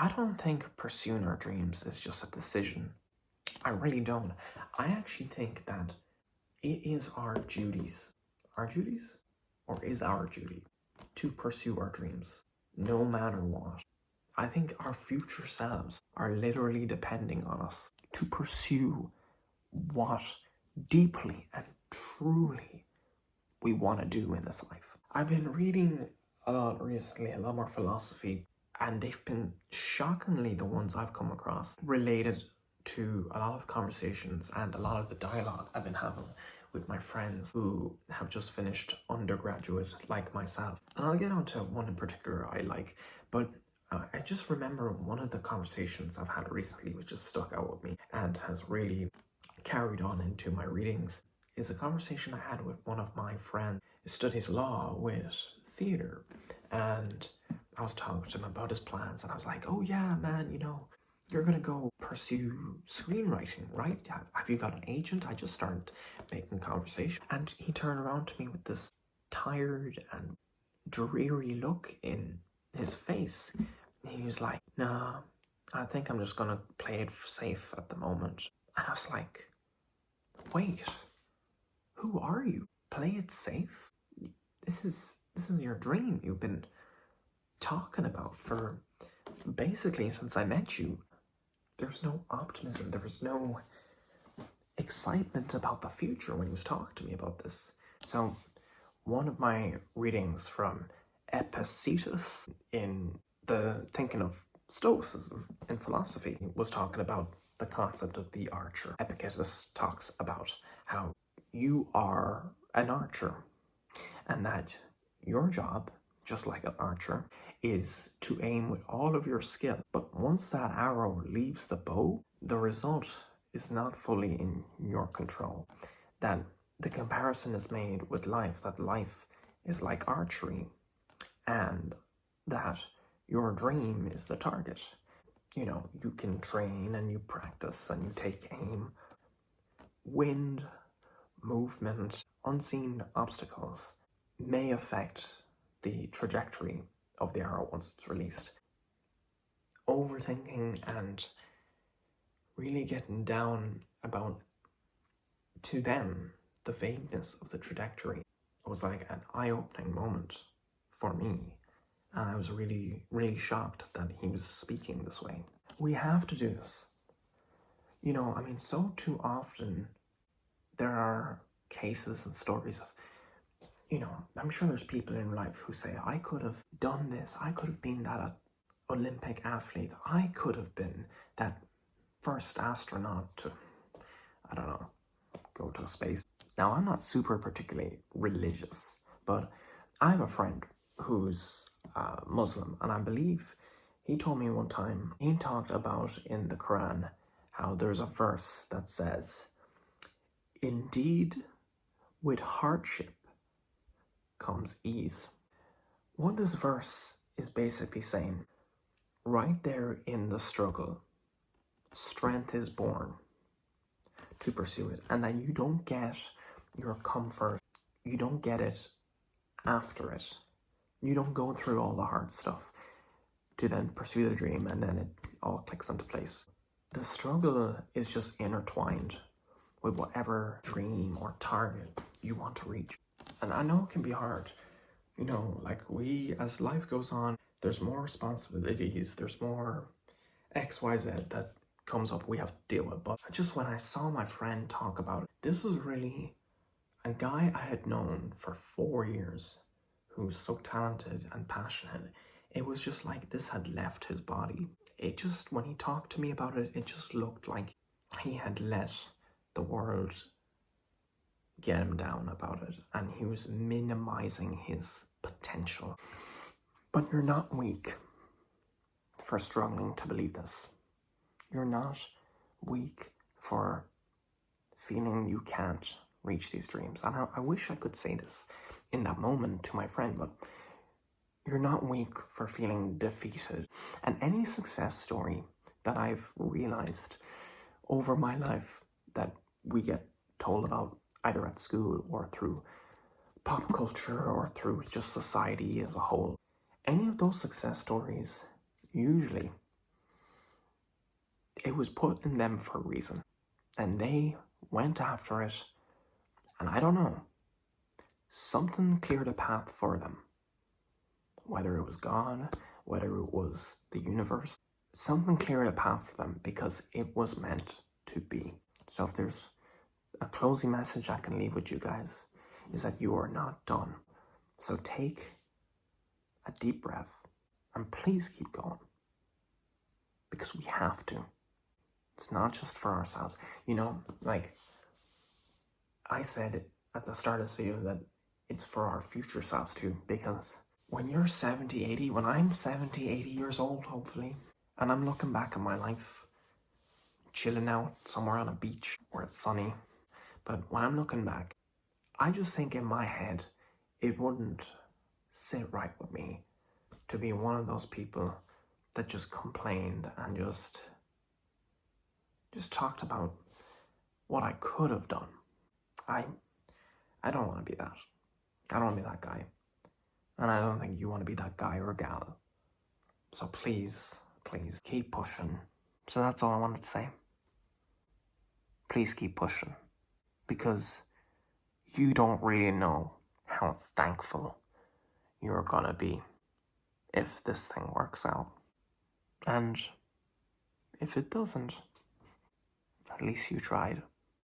I don't think pursuing our dreams is just a decision. I really don't. I actually think that it is our duties, or is our duty, to pursue our dreams, no matter what. I think our future selves are literally depending on us to pursue what deeply and truly we want to do in this life. I've been reading a lot recently, a lot more philosophy, and they've been shockingly the ones I've come across related to a lot of conversations and a lot of the dialogue I've been having with my friends who have just finished undergraduate like myself. And I'll get onto one in particular I like, but I just remember one of the conversations I've had recently which just stuck out with me and has really carried on into my readings is a conversation I had with one of my friends who studies law with theatre. And I was talking to him about his plans, and I was like, oh yeah, man, you're gonna go pursue screenwriting, right? Have you got an agent? I just started making conversation. And he turned around to me with this tired and dreary look in his face. He was like, nah, I think I'm just gonna play it safe at the moment. And I was like, wait, who are you? Play it safe? This is your dream you've been talking about for basically since I met you. There's no optimism, there was no excitement about the future when he was talking to me about this. So one of my readings from Epictetus in the thinking of Stoicism in philosophy was talking about the concept of the archer. Epictetus talks about how you are an archer and that your job, just like an archer, is to aim with all of your skill. But once that arrow leaves the bow, the result is not fully in your control. That the comparison is made with life, that life is like archery, and that your dream is the target. You can train and you practice and you take aim. Wind, movement, unseen obstacles may affect the trajectory of the arrow once it's released. Overthinking and really getting down about, to them, the vagueness of the trajectory was like an eye-opening moment for me. And I was really, really shocked that he was speaking this way. We have to do this. So too often there are cases and stories of, I'm sure there's people in life who say, I could have done this, I could have been that Olympic athlete, I could have been that first astronaut to, I don't know, go to space. Now, I'm not super particularly religious, but I have a friend who's Muslim, and I believe he told me one time, he talked about in the Quran how there's a verse that says, indeed, with hardship comes ease. What this verse is basically saying, right there in the struggle, strength is born to pursue it, and that you don't get your comfort, you don't get it after it. You don't go through all the hard stuff to then pursue the dream and then it all clicks into place. The struggle is just intertwined with whatever dream or target you want to reach. And I know it can be hard. As life goes on, there's more responsibilities, there's more XYZ that comes up we have to deal with. But just when I saw my friend talk about it, this was really a guy I had known for 4 years who's so talented and passionate. It was just like this had left his body. It just, when he talked to me about it, it just looked like he had let the world get him down about it, and he was minimizing his potential. But you're not weak for struggling to believe this. You're not weak for feeling you can't reach these dreams. And I wish I could say this in that moment to my friend, but you're not weak for feeling defeated. And any success story that I've realized over my life that we get told about either at school or through pop culture or through just society as a whole, any of those success stories usually It was put in them for a reason. And they went after it. And I don't know. Something cleared a path for them. Whether it was God, whether it was the universe, something cleared a path for them because it was meant to be. So if there's a closing message I can leave with you guys, is that you are not done. So take a deep breath and please keep going. Because we have to. It's not just for ourselves. You know, like I said at the start of this video that it's for our future selves too. Because when you're 70, 80, when I'm 70, 80 years old, hopefully, and I'm looking back at my life, chilling out somewhere on a beach where it's sunny, but when I'm looking back, I just think in my head, it wouldn't sit right with me to be one of those people that just complained and just talked about what I could have done. I don't want to be that. I don't want to be that guy. And I don't think you want to be that guy or gal. So please, please keep pushing. So that's all I wanted to say. Please keep pushing. Because you don't really know how thankful you're gonna be if this thing works out. And if it doesn't, at least you tried.